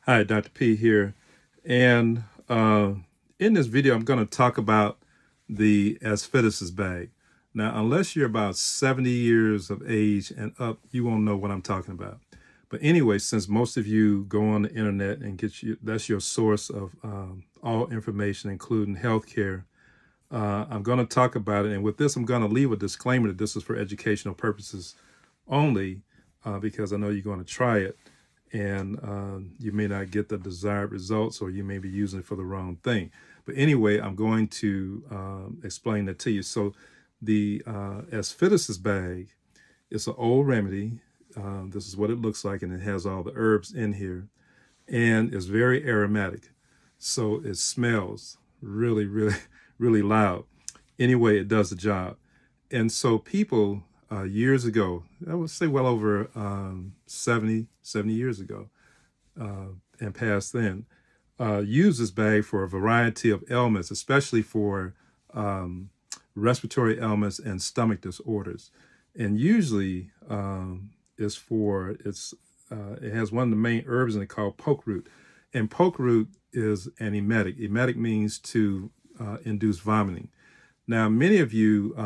Hi, Dr. P here. And in this video, I'm going to talk about the ASPHYDISIS bag. Now, unless you're about 70 years of age and up, you won't know what I'm talking about. But anyway, since most of you go on the internet and that's your source of all information, including healthcare, I'm going to talk about it. And with this, I'm going to leave a disclaimer that this is for educational purposes only, because I know you're going to try it and you may not get the desired results, or you may be using it for the wrong thing. But anyway, I'm going to explain that to you. So the ASPHYDISIS bag is an old remedy. This is what it looks like, and it has all the herbs in here, and it's very aromatic. So it smells really, really, really loud. Anyway, it does the job. And so people years ago, I would say well over 70 years ago and past then, used this bag for a variety of ailments, especially for respiratory ailments and stomach disorders. And usually it has one of the main herbs in it called poke root. And poke root is an emetic. Emetic means to induce vomiting. Now, many of you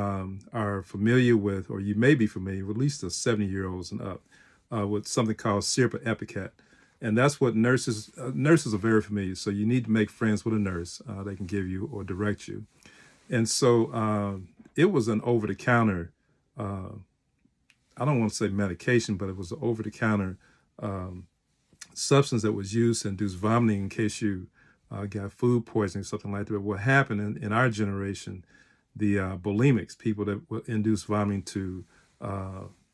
are familiar with, or you may be familiar with, at least the 70-year-olds and up, with something called syrup of ipecac. And that's what nurses are very familiar. So you need to make friends with a nurse. They can give you or direct you. And so it was an over-the-counter, I don't want to say medication, but it was an over-the-counter substance that was used to induce vomiting in case you got food poisoning, something like that. But what happened in our generation, the bulimics, people that will induce vomiting to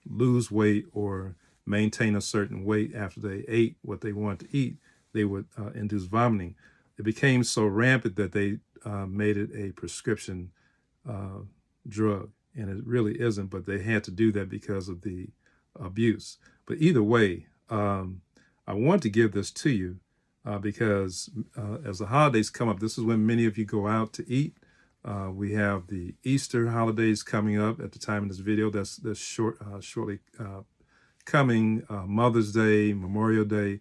lose weight or maintain a certain weight after they ate what they wanted to eat, they would induce vomiting. It became so rampant that they made it a prescription drug, and it really isn't, but they had to do that because of the abuse. But either way, I want to give this to you because as the holidays come up, this is when many of you go out to eat. We have the Easter holidays coming up at the time of this video. That's shortly coming. Mother's Day, Memorial Day,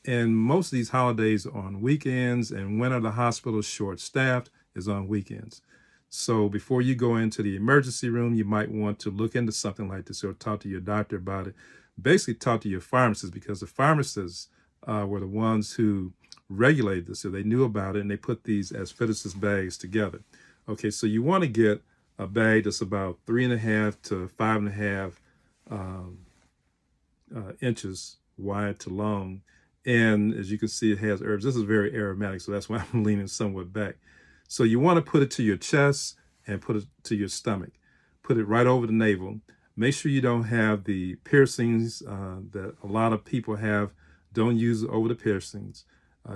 and most of these holidays are on weekends. And when are the hospitals short-staffed is on weekends. So before you go into the emergency room, you might want to look into something like this or talk to your doctor about it. Basically, talk to your pharmacist, because the pharmacists were the ones who regulated this, so they knew about it, and they put these ASPHYDISIS bags together. Okay, so you want to get a bag that's about 3.5 to 5.5 inches wide to long. And as you can see, it has herbs. This is very aromatic, so that's why I'm leaning somewhat back. So you want to put it to your chest and put it to your stomach. Put it right over the navel. Make sure you don't have the piercings that a lot of people have. Don't use it over the piercings.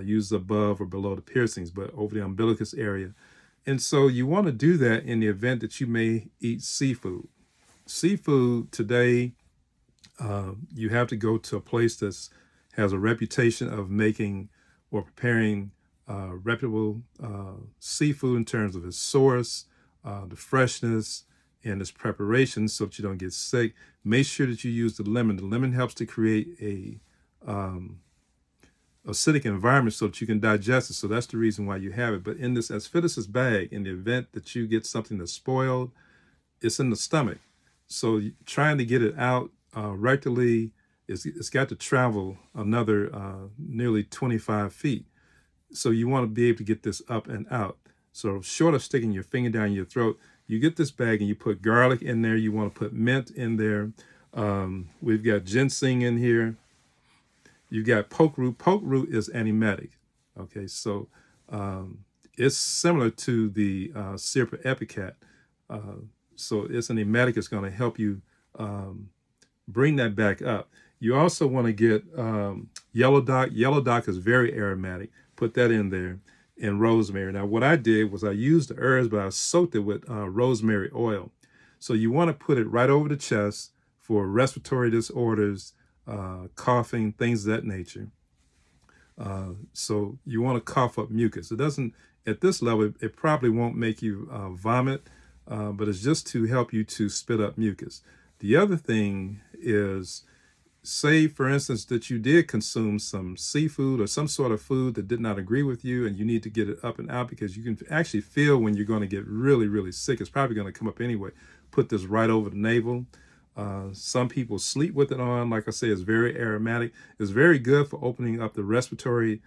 Use above or below the piercings, but over the umbilicus area. And so you want to do that in the event that you may eat seafood. Seafood today, you have to go to a place that has a reputation of making or preparing reputable seafood in terms of its source, the freshness, and its preparation, so that you don't get sick. Make sure that you use the lemon. The lemon helps to create a acidic environment so that you can digest it. So that's the reason why you have it. But in this ASPHYDISIS bag, in the event that you get something that's spoiled, it's in the stomach. So trying to get it out rectally, it's got to travel another nearly 25 feet. So you want to be able to get this up and out. So short of sticking your finger down your throat, you get this bag and you put garlic in there. You want to put mint in there. We've got ginseng in here. You got poke root. Poke root is an emetic. Okay, so it's similar to the syrup of ipecac. So it's an emetic. It's going to help you bring that back up. You also want to get yellow dock. Yellow dock is very aromatic. Put that in there, and rosemary. Now, what I did was I used the herbs, but I soaked it with rosemary oil. So you want to put it right over the chest for respiratory disorders, coughing, things of that nature. So you want to cough up mucus. It doesn't, at this level, it probably won't make you vomit, but it's just to help you to spit up mucus. The other thing is say, for instance, that you did consume some seafood or some sort of food that did not agree with you, and you need to get it up and out, because you can actually feel when you're going to get really, really sick. It's probably going to come up anyway. Put this right over the navel. Some people sleep with it on. Like I say, it's very aromatic. It's very good for opening up the respiratory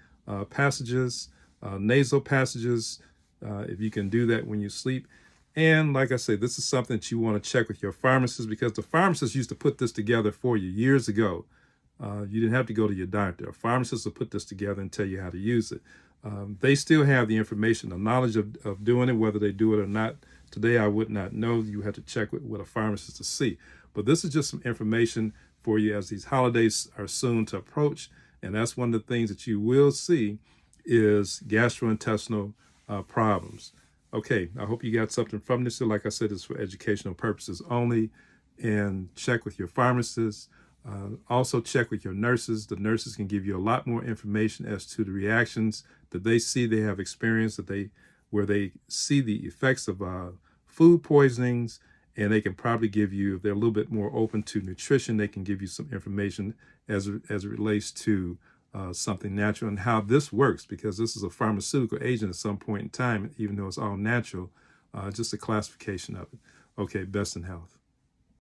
passages, nasal passages, if you can do that when you sleep. And like I say, this is something that you want to check with your pharmacist, because the pharmacist used to put this together for you years ago. You didn't have to go to your doctor. A pharmacist will put this together and tell you how to use it. They still have the information, the knowledge of doing it. Whether they do it or not today, I would not know. You have to check with a pharmacist to see. But this is just some information for you as these holidays are soon to approach. And that's one of the things that you will see is gastrointestinal problems. Okay, I hope you got something from this. So like I said, it's for educational purposes only. And check with your pharmacist. Also check with your nurses. The nurses can give you a lot more information as to the reactions that they see they have experienced, where they see the effects of food poisonings, and they can probably give you, if they're a little bit more open to nutrition, they can give you some information as it relates to something natural and how this works, because this is a pharmaceutical agent at some point in time, even though it's all natural, just a classification of it. Okay, best in health.